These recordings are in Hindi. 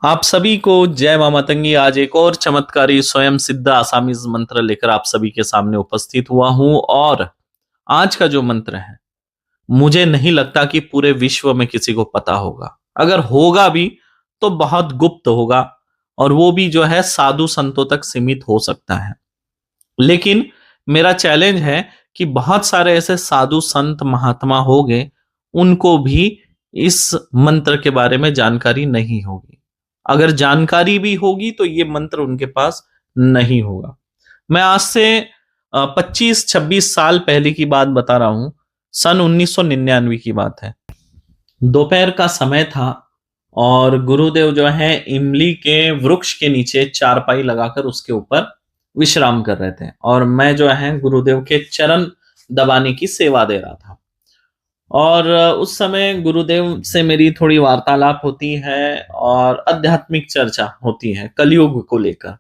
आप सभी को जय मां मतंगी। आज एक और चमत्कारी स्वयं सिद्ध आसामीज मंत्र लेकर आप सभी के सामने उपस्थित हुआ हूं। और आज का जो मंत्र है, मुझे नहीं लगता कि पूरे विश्व में किसी को पता होगा। अगर होगा भी तो बहुत गुप्त होगा, और वो भी जो है साधु संतों तक सीमित हो सकता है। लेकिन मेरा चैलेंज है कि बहुत सारे ऐसे साधु संत महात्मा होंगे, उनको भी इस मंत्र के बारे में जानकारी नहीं होगी। अगर जानकारी भी होगी तो ये मंत्र उनके पास नहीं होगा। मैं आज से 25-26 साल पहले की बात बता रहा हूं। सन 1999 की बात है। दोपहर का समय था और गुरुदेव जो है इमली के वृक्ष के नीचे चारपाई लगाकर उसके ऊपर विश्राम कर रहे थे, और मैं जो है गुरुदेव के चरण दबाने की सेवा दे रहा था। और उस समय गुरुदेव से मेरी थोड़ी वार्तालाप होती है और आध्यात्मिक चर्चा होती है कलयुग को लेकर,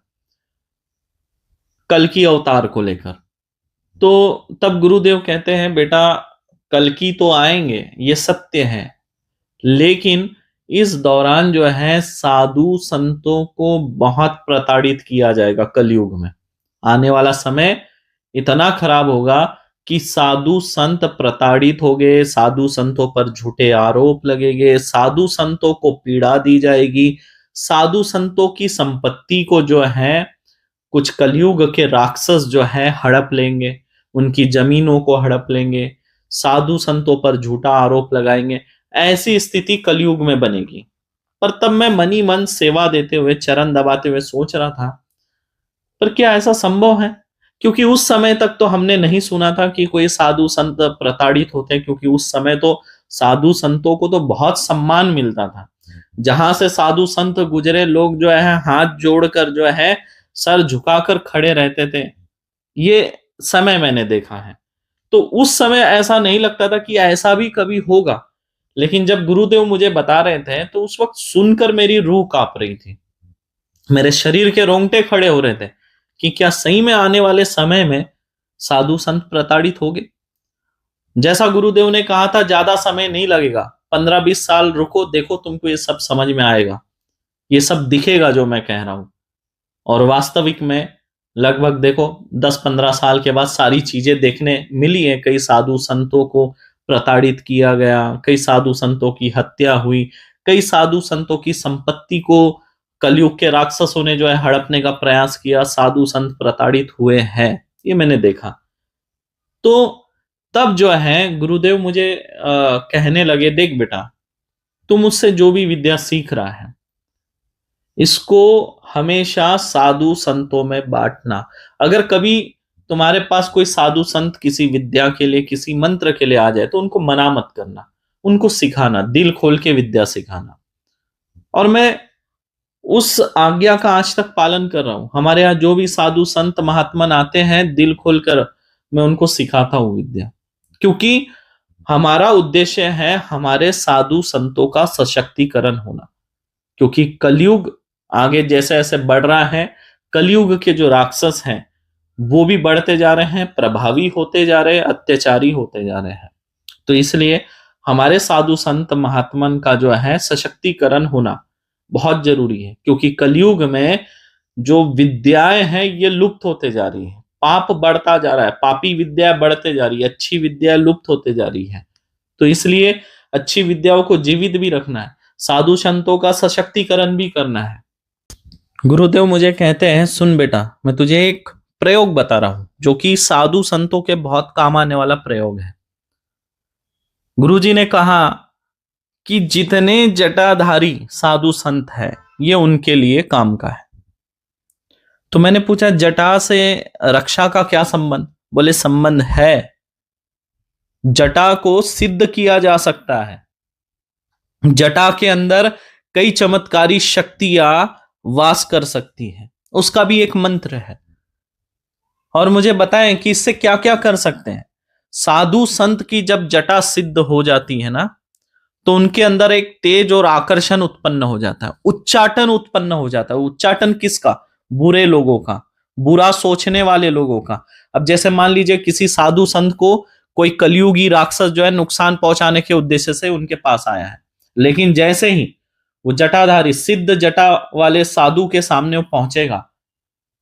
कल की अवतार को लेकर। तो तब गुरुदेव कहते हैं, बेटा कल की तो आएंगे, ये सत्य है, लेकिन इस दौरान जो है साधु संतों को बहुत प्रताड़ित किया जाएगा। कलयुग में आने वाला समय इतना खराब होगा कि साधु संत प्रताड़ित हो गए, साधु संतों पर झूठे आरोप लगेंगे, साधु संतों को पीड़ा दी जाएगी, साधु संतों की संपत्ति को जो है कुछ कलयुग के राक्षस जो है हड़प लेंगे, उनकी जमीनों को हड़प लेंगे, साधु संतों पर झूठा आरोप लगाएंगे। ऐसी स्थिति कलयुग में बनेगी। पर तब मैं मनी मन सेवा देते हुए, चरण दबाते हुए सोच रहा था, पर क्या ऐसा संभव है? क्योंकि उस समय तक तो हमने नहीं सुना था कि कोई साधु संत प्रताड़ित होते, क्योंकि उस समय तो साधु संतों को तो बहुत सम्मान मिलता था। जहां से साधु संत गुजरे, लोग जो है हाथ जोड़कर जो है सर झुकाकर खड़े रहते थे। ये समय मैंने देखा है। तो उस समय ऐसा नहीं लगता था कि ऐसा भी कभी होगा। लेकिन जब गुरुदेव मुझे बता रहे थे तो उस वक्त सुनकर मेरी रूह कांप रही थी, मेरे शरीर के रोंगटे खड़े हो रहे थे कि क्या सही में आने वाले समय में साधु संत प्रताड़ित होंगे। जैसा गुरुदेव ने कहा था, ज्यादा समय नहीं लगेगा, 15-20 साल रुको, देखो तुमको ये सब समझ में आएगा, ये सब दिखेगा जो मैं कह रहा हूं। और वास्तविक में लगभग देखो 10-15 साल के बाद सारी चीजें देखने मिली है। कई साधु संतों को प्रताड़ित किया गया, कई साधु संतों की हत्या हुई, कई साधु संतों की संपत्ति को कलयुग के राक्षसों ने जो है हड़पने का प्रयास किया, साधु संत प्रताड़ित हुए हैं, ये मैंने देखा। तो तब जो है गुरुदेव मुझे कहने लगे, देख बेटा, तुम मुझसे जो भी विद्या सीख रहा है, इसको हमेशा साधु संतों में बांटना। अगर कभी तुम्हारे पास कोई साधु संत किसी विद्या के लिए, किसी मंत्र के लिए आ जाए, तो उनको मना मत करना, उनको सिखाना, दिल खोल के विद्या सिखाना। और मैं उस आज्ञा का आज तक पालन कर रहा हूं। हमारे यहाँ जो भी साधु संत महात्मा आते हैं, दिल खोलकर मैं उनको सिखाता हूं विद्या, क्योंकि हमारा उद्देश्य है हमारे साधु संतों का सशक्तिकरण होना। क्योंकि कलयुग आगे जैसे जैसे बढ़ रहा है, कलयुग के जो राक्षस हैं वो भी बढ़ते जा रहे हैं, प्रभावी होते जा रहे हैं, अत्याचारी होते जा रहे हैं। तो इसलिए हमारे साधु संत महात्मन का जो है सशक्तिकरण होना बहुत जरूरी है। क्योंकि कलयुग में जो विद्याएं हैं ये लुप्त होते जा रही है, पाप बढ़ता जा रहा है, पापी विद्या बढ़ते जा रही है, अच्छी विद्या लुप्त होते जा रही है। तो इसलिए अच्छी विद्याओं को जीवित भी रखना है, साधु संतों का सशक्तिकरण भी करना है। गुरुदेव मुझे कहते हैं, सुन बेटा, मैं तुझे एक प्रयोग बता रहा हूं जो कि साधु संतों के बहुत काम आने वाला प्रयोग है। गुरुजी ने कहा कि जितने जटाधारी साधु संत है ये उनके लिए काम का है। तो मैंने पूछा, जटा से रक्षा का क्या संबंध? बोले संबंध है, जटा को सिद्ध किया जा सकता है। जटा के अंदर कई चमत्कारी शक्तियां वास कर सकती है, उसका भी एक मंत्र है। और मुझे बताएं कि इससे क्या क्या कर सकते हैं। साधु संत की जब जटा सिद्ध हो जाती है ना, तो उनके अंदर एक तेज और आकर्षण उत्पन्न हो जाता है, उच्चाटन उत्पन्न हो जाता है। उच्चाटन किसका? बुरे लोगों का, बुरा सोचने वाले लोगों का। अब जैसे मान लीजिए किसी साधु संत को कोई कलयुगी राक्षस जो है नुकसान पहुंचाने के उद्देश्य से उनके पास आया है, लेकिन जैसे ही वो जटाधारी सिद्ध जटा वाले साधु के सामने वो पहुंचेगा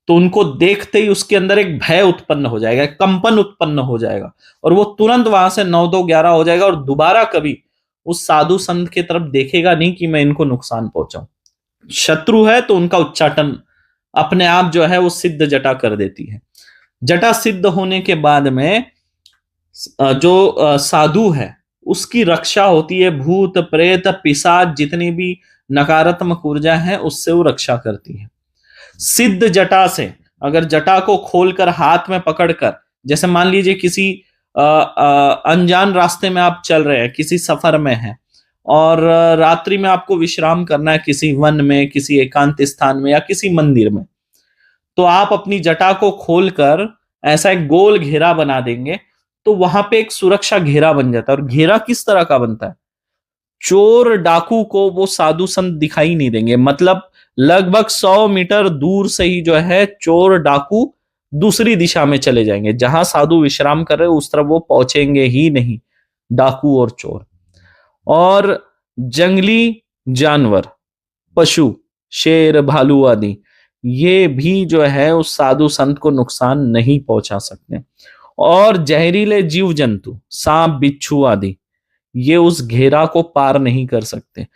तो उनको देखते ही उसके अंदर एक भय उत्पन्न हो जाएगा, एक कंपन उत्पन्न हो जाएगा और वो तुरंत वहां से 9-2-11 हो जाएगा और दोबारा कभी उस साधु संत की तरफ देखेगा नहीं कि मैं इनको नुकसान पहुंचाऊं। शत्रु है तो उनका उच्चाटन अपने आप जो है वो सिद्ध जटा कर देती है। जटा सिद्ध होने के बाद में जो साधु है उसकी रक्षा होती है, भूत प्रेत पिशाच जितनी भी नकारात्मक ऊर्जा है उससे वो रक्षा करती है। सिद्ध जटा से अगर जटा को खोलकर हाथ में पकड़कर, जैसे मान लीजिए किसी अनजान रास्ते में आप चल रहे हैं, किसी सफर में हैं और रात्रि में आपको विश्राम करना है किसी वन में, किसी एकांत स्थान में या किसी मंदिर में, तो आप अपनी जटा को खोलकर ऐसा एक गोल घेरा बना देंगे तो वहां पे एक सुरक्षा घेरा बन जाता है। और घेरा किस तरह का बनता है? चोर डाकू को वो साधु संत दिखाई नहीं देंगे, मतलब लगभग 100 मीटर दूर से ही जो है चोर डाकू दूसरी दिशा में चले जाएंगे, जहां साधु विश्राम कर रहे उस तरफ वो पहुंचेंगे ही नहीं, डाकू और चोर। और जंगली जानवर, पशु, शेर भालू आदि, ये भी जो है उस साधु संत को नुकसान नहीं पहुंचा सकते। और जहरीले जीव जंतु, सांप बिच्छू आदि, ये उस घेरा को पार नहीं कर सकते।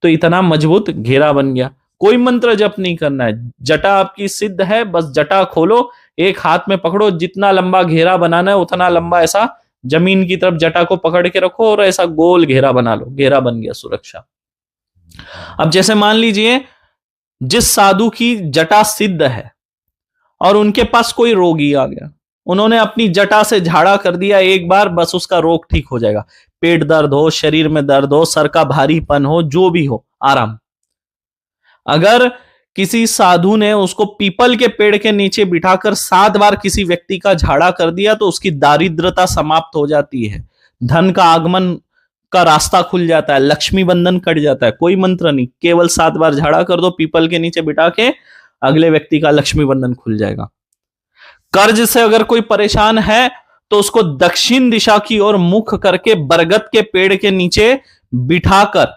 तो इतना मजबूत घेरा बन गया। कोई मंत्र जप नहीं करना है, जटा आपकी सिद्ध है, बस जटा खोलो, एक हाथ में पकड़ो, जितना लंबा घेरा बनाना है उतना लंबा ऐसा जमीन की तरफ जटा को पकड़ के रखो और ऐसा गोल घेरा बना लो, घेरा बन गया सुरक्षा। अब जैसे मान लीजिए जिस साधु की जटा सिद्ध है और उनके पास कोई रोगी आ गया, उन्होंने अपनी जटा से झाड़ा कर दिया एक बार, बस उसका रोग ठीक हो जाएगा। पेट दर्द हो, शरीर में दर्द हो, सर का भारीपन हो, जो भी हो, आराम। अगर किसी साधु ने उसको पीपल के पेड़ के नीचे बिठाकर 7 बार किसी व्यक्ति का झाड़ा कर दिया तो उसकी दारिद्रता समाप्त हो जाती है, धन का आगमन का रास्ता खुल जाता है, लक्ष्मी बंधन कट जाता है। कोई मंत्र नहीं, केवल 7 बार झाड़ा कर दो पीपल के नीचे बिठा के, अगले व्यक्ति का लक्ष्मी बंधन खुल जाएगा। कर्ज से अगर कोई परेशान है तो उसको दक्षिण दिशा की ओर मुख करके बरगद के पेड़ के नीचे बिठाकर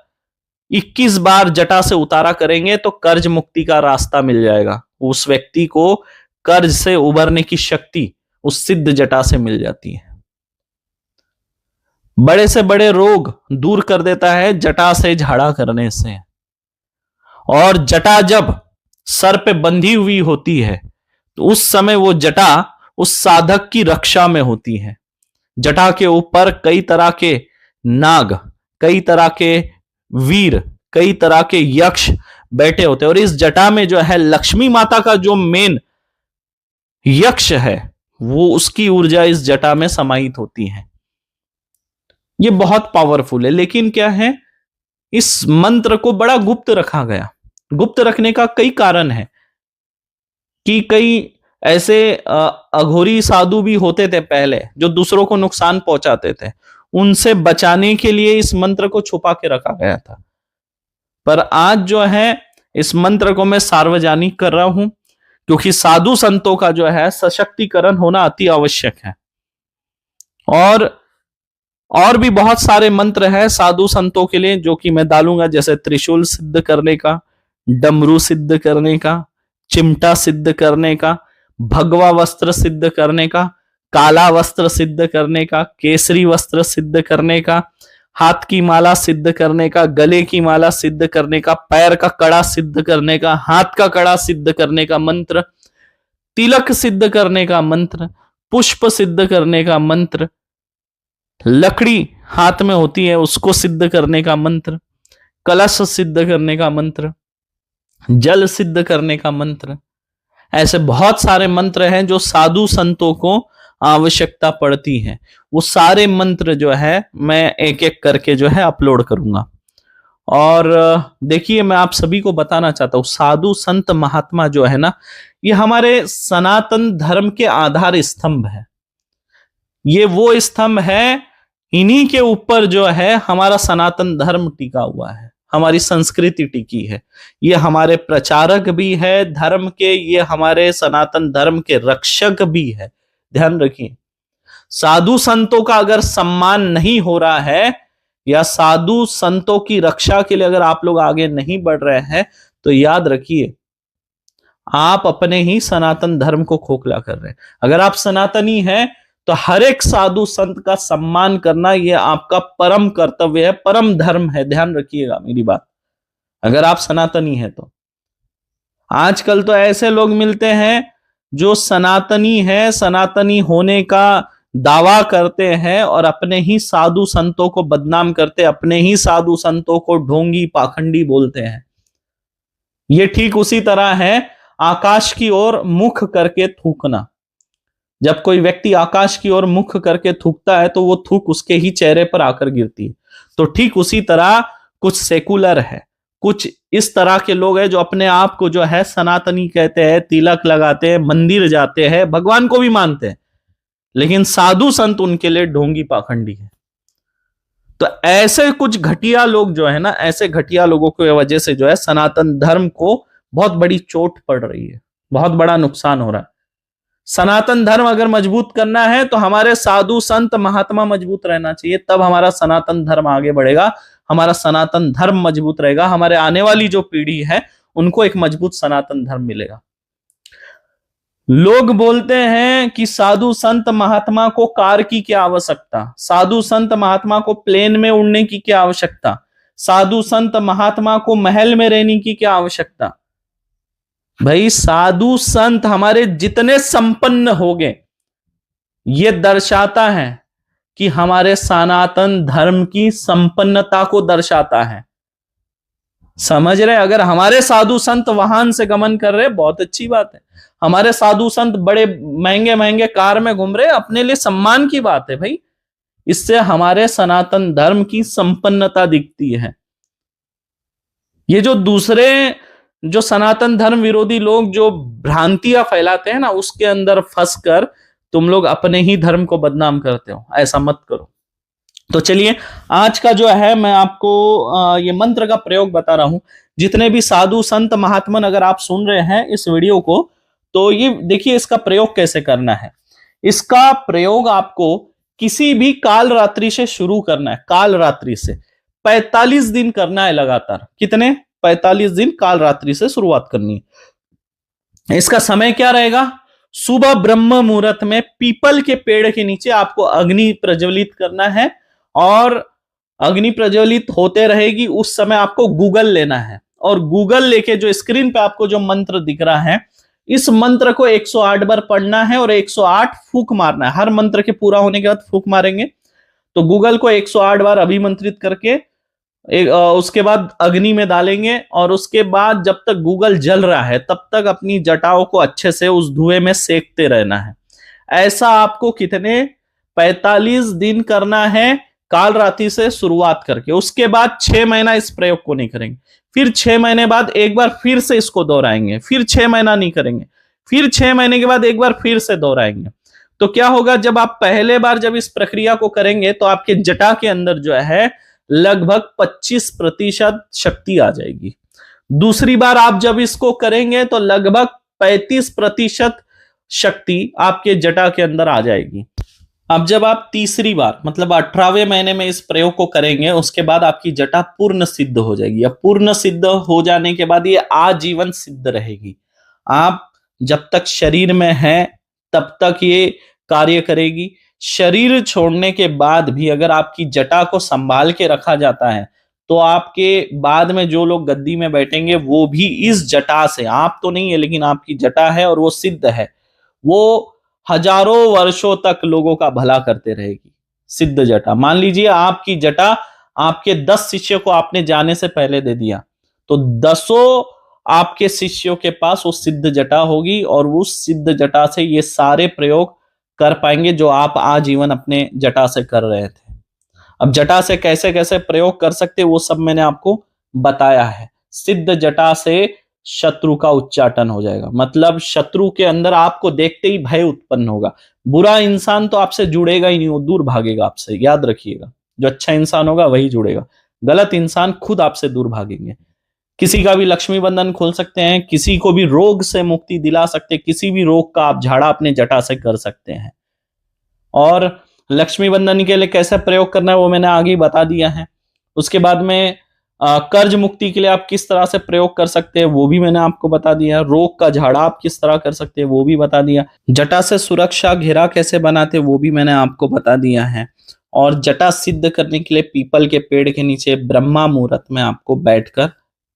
21 बार जटा से उतारा करेंगे तो कर्ज मुक्ति का रास्ता मिल जाएगा। उस व्यक्ति को कर्ज से उबरने की शक्ति उस सिद्ध जटा से मिल जाती है। बड़े से बड़े रोग दूर कर देता है जटा से झाड़ा करने से। और जटा जब सर पे बंधी हुई होती है तो उस समय वो जटा उस साधक की रक्षा में होती है। जटा के ऊपर कई तरह के नाग, कई तरह के वीर, कई तरह के यक्ष बैठे होते हैं और इस जटा में जो है लक्ष्मी माता का जो मेन यक्ष है वो, उसकी ऊर्जा इस जटा में समाहित होती है। ये बहुत पावरफुल है। लेकिन क्या है, इस मंत्र को बड़ा गुप्त रखा गया। गुप्त रखने का कई कारण है कि कई ऐसे अघोरी साधु भी होते थे पहले जो दूसरों को नुकसान पहुंचाते थे, उनसे बचाने के लिए इस मंत्र को छुपा के रखा गया था। पर आज जो है इस मंत्र को मैं सार्वजनिक कर रहा हूं क्योंकि साधु संतों का जो है सशक्तिकरण होना अति आवश्यक है। और भी बहुत सारे मंत्र हैं साधु संतों के लिए जो कि मैं डालूंगा, जैसे त्रिशूल सिद्ध करने का, डमरू सिद्ध करने का, चिमटा सिद्ध करने का, भगवा वस्त्र सिद्ध करने का, काला वस्त्र सिद्ध करने का, केसरी वस्त्र सिद्ध करने का, हाथ की माला सिद्ध करने का, गले की माला सिद्ध करने का, पैर का कड़ा सिद्ध करने का, हाथ का कड़ा सिद्ध करने का मंत्र, तिलक सिद्ध करने का मंत्र, पुष्प सिद्ध करने का मंत्र, लकड़ी हाथ में होती है उसको सिद्ध करने का मंत्र, कलश सिद्ध करने का मंत्र, जल सिद्ध करने का मंत्र। ऐसे बहुत सारे मंत्र हैं जो साधु संतों को आवश्यकता पड़ती है। वो सारे मंत्र जो है मैं एक एक करके जो है अपलोड करूंगा। और देखिए, मैं आप सभी को बताना चाहता हूं, साधु संत महात्मा जो है ना, ये हमारे सनातन धर्म के आधार स्तंभ है। ये वो स्तंभ है, इन्हीं के ऊपर जो है हमारा सनातन धर्म टिका हुआ है, हमारी संस्कृति टिकी है। ये हमारे प्रचारक भी है धर्म के, ये हमारे सनातन धर्म के रक्षक भी है। ध्यान रखिए, साधु संतों का अगर सम्मान नहीं हो रहा है या साधु संतों की रक्षा के लिए अगर आप लोग आगे नहीं बढ़ रहे हैं तो याद रखिए आप अपने ही सनातन धर्म को खोखला कर रहे हैं। अगर आप सनातनी हैं तो हर एक साधु संत का सम्मान करना यह आपका परम कर्तव्य है, परम धर्म है। ध्यान रखिएगा मेरी बात, अगर आप सनातनी हैं तो। आजकल तो ऐसे लोग मिलते हैं जो सनातनी है, सनातनी होने का दावा करते हैं और अपने ही साधु संतों को बदनाम करते, अपने ही साधु संतों को ढोंगी पाखंडी बोलते हैं। ये ठीक उसी तरह है आकाश की ओर मुख करके थूकना। जब कोई व्यक्ति आकाश की ओर मुख करके थूकता है तो वो थूक उसके ही चेहरे पर आकर गिरती है। तो ठीक उसी तरह कुछ सेकुलर है, कुछ इस तरह के लोग हैं जो अपने आप को जो है सनातनी कहते हैं, तिलक लगाते हैं, मंदिर जाते हैं, भगवान को भी मानते हैं, लेकिन साधु संत उनके लिए ढोंगी पाखंडी है। तो ऐसे कुछ घटिया लोग जो है ना, ऐसे घटिया लोगों की वजह से जो है सनातन धर्म को बहुत बड़ी चोट पड़ रही है, बहुत बड़ा नुकसान हो रहा है। सनातन धर्म अगर मजबूत करना है तो हमारे साधु संत महात्मा मजबूत रहना चाहिए, तब हमारा सनातन धर्म आगे बढ़ेगा, हमारा सनातन धर्म मजबूत रहेगा, हमारे आने वाली जो पीढ़ी है उनको एक मजबूत सनातन धर्म मिलेगा। लोग बोलते हैं कि साधु संत महात्मा को कार की क्या आवश्यकता, साधु संत महात्मा को प्लेन में उड़ने की क्या आवश्यकता, साधु संत महात्मा को महल में रहने की क्या आवश्यकता। भाई साधु संत हमारे जितने संपन्न हो गए ये दर्शाता है कि हमारे सनातन धर्म की संपन्नता को दर्शाता है। समझ रहे? अगर हमारे साधु संत वाहन से गमन कर रहे बहुत अच्छी बात है, हमारे साधु संत बड़े महंगे महंगे कार में घूम रहे अपने लिए सम्मान की बात है भाई, इससे हमारे सनातन धर्म की संपन्नता दिखती है। ये जो दूसरे जो सनातन धर्म विरोधी लोग जो भ्रांतियां फैलाते हैं ना, उसके अंदर फंसकर तुम लोग अपने ही धर्म को बदनाम करते हो, ऐसा मत करो। तो चलिए आज का जो है मैं आपको ये मंत्र का प्रयोग बता रहा हूं। जितने भी साधु संत महात्मन अगर आप सुन रहे हैं इस वीडियो को तो ये देखिए इसका प्रयोग कैसे करना है। इसका प्रयोग आपको किसी भी काल रात्रि से शुरू करना है, काल रात्रि से 45 दिन करना है लगातार। कितने? 45 दिन काल रात्रि से शुरुआत करनी है। इसका समय क्या रहेगा? सुबह ब्रह्म मुहूर्त में पीपल के पेड़ के नीचे आपको अग्नि प्रज्वलित करना है और अग्नि प्रज्वलित होते रहेगी। उस समय आपको गूगल लेना है और गूगल लेके जो स्क्रीन पे आपको जो मंत्र दिख रहा है इस मंत्र को 108 बार पढ़ना है और 108 फूंक मारना है। हर मंत्र के पूरा होने के बाद फूंक मारेंगे। तो गूगल को 108 बार अभिमंत्रित करके उसके बाद अग्नि में डालेंगे और उसके बाद जब तक गूगल जल रहा है तब तक अपनी जटाओं को अच्छे से उस धुएं में सेकते रहना है। ऐसा आपको कितने? 45 दिन करना है काल रात्रि से शुरुआत करके। उसके बाद 6 महीना इस प्रयोग को नहीं करेंगे, फिर 6 महीने बाद एक बार फिर से इसको दोहराएंगे, फिर 6 महीना नहीं करेंगे, फिर 6 महीने के बाद एक बार फिर से दोहराएंगे। तो क्या होगा, जब आप पहले बार जब इस प्रक्रिया को करेंगे तो आपके जटा के अंदर जो है लगभग 25% शक्ति आ जाएगी। दूसरी बार आप जब इसको करेंगे तो लगभग 35% शक्ति आपके जटा के अंदर आ जाएगी। अब जब आप तीसरी बार मतलब 18वें महीने में इस प्रयोग को करेंगे उसके बाद आपकी जटा पूर्ण सिद्ध हो जाएगी। अब पूर्ण सिद्ध हो जाने के बाद ये आजीवन सिद्ध रहेगी। आप जब तक शरीर में हैं तब तक ये कार्य करेगी। शरीर छोड़ने के बाद भी अगर आपकी जटा को संभाल के रखा जाता है तो आपके बाद में जो लोग गद्दी में बैठेंगे वो भी इस जटा से, आप तो नहीं है लेकिन आपकी जटा है और वो सिद्ध है, वो हजारों वर्षों तक लोगों का भला करते रहेगी। सिद्ध जटा, मान लीजिए आपकी जटा आपके 10 शिष्य को आपने जाने से पहले दे दिया तो 10 आपके शिष्यों के पास वो सिद्ध जटा होगी और उस सिद्ध जटा से ये सारे प्रयोग कर पाएंगे जो आप आजीवन अपने जटा से कर रहे थे। अब जटा से कैसे कैसे प्रयोग कर सकते वो सब मैंने आपको बताया है। सिद्ध जटा से शत्रु का उच्चाटन हो जाएगा, मतलब शत्रु के अंदर आपको देखते ही भय उत्पन्न होगा। बुरा इंसान तो आपसे जुड़ेगा ही नहीं, वो दूर भागेगा आपसे, याद रखिएगा। जो अच्छा इंसान होगा वही जुड़ेगा, गलत इंसान खुद आपसे दूर भागेंगे। किसी का भी लक्ष्मी बंधन खोल सकते हैं, किसी को भी रोग से मुक्ति दिला सकते हैं, किसी भी रोग का आप झाड़ा अपने जटा से कर सकते हैं। और लक्ष्मी बंधन के लिए कैसे प्रयोग करना है वो मैंने आगे बता दिया है। उसके बाद में कर्ज मुक्ति के लिए आप किस तरह से प्रयोग कर सकते हैं वो भी मैंने आपको बता दिया। रोग का झाड़ा आप किस तरह कर सकते हैं वो भी बता दिया। जटा से सुरक्षा घेरा कैसे बनाते वो भी मैंने आपको बता दिया है। और जटा सिद्ध करने के लिए पीपल के पेड़ के नीचे ब्रह्मा मुहूर्त में आपको बैठकर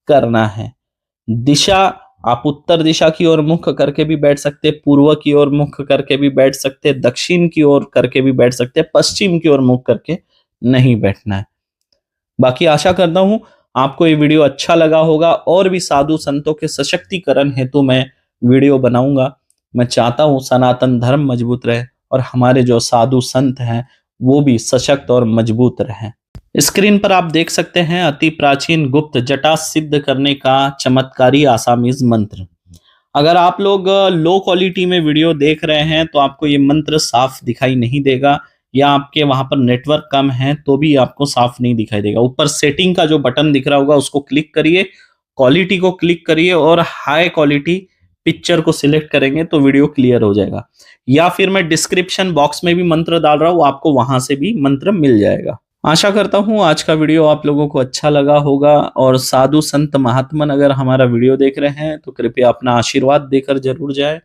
करना है। दिशा आप उत्तर दिशा की ओर मुख करके भी बैठ सकते, पूर्व की ओर मुख करके भी बैठ सकते, दक्षिण की ओर करके भी बैठ सकते, पश्चिम की ओर मुख करके नहीं बैठना है। बाकी आशा करता हूं आपको ये वीडियो अच्छा लगा होगा। और भी साधु संतों के सशक्तिकरण हेतु मैं वीडियो बनाऊंगा। मैं चाहता हूं सनातन धर्म मजबूत रहे और हमारे जो साधु संत हैं वो भी सशक्त और मजबूत रहें। स्क्रीन पर आप देख सकते हैं अति प्राचीन गुप्त जटा सिद्ध करने का चमत्कारी आसामीज मंत्र। अगर आप लोग लो क्वालिटी में वीडियो देख रहे हैं तो आपको ये मंत्र साफ दिखाई नहीं देगा, या आपके वहां पर नेटवर्क कम है तो भी आपको साफ नहीं दिखाई देगा। ऊपर सेटिंग का जो बटन दिख रहा होगा उसको क्लिक करिए, क्वालिटी को क्लिक करिए और हाई क्वालिटी पिक्चर को सिलेक्ट करेंगे तो वीडियो क्लियर हो जाएगा। या फिर मैं डिस्क्रिप्शन बॉक्स में भी मंत्र डाल रहा हूं, आपको वहां से भी मंत्र मिल जाएगा। आशा करता हूं आज का वीडियो आप लोगों को अच्छा लगा होगा। और साधु संत महात्मन अगर हमारा वीडियो देख रहे हैं तो कृपया अपना आशीर्वाद देकर जरूर जाए।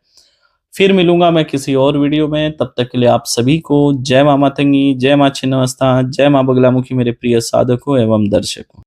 फिर मिलूंगा मैं किसी और वीडियो में, तब तक के लिए आप सभी को जय मां मातंगी, जय मां छिन्नमस्ता, जय मां बगलामुखी मेरे प्रिय साधकों एवं दर्शकों।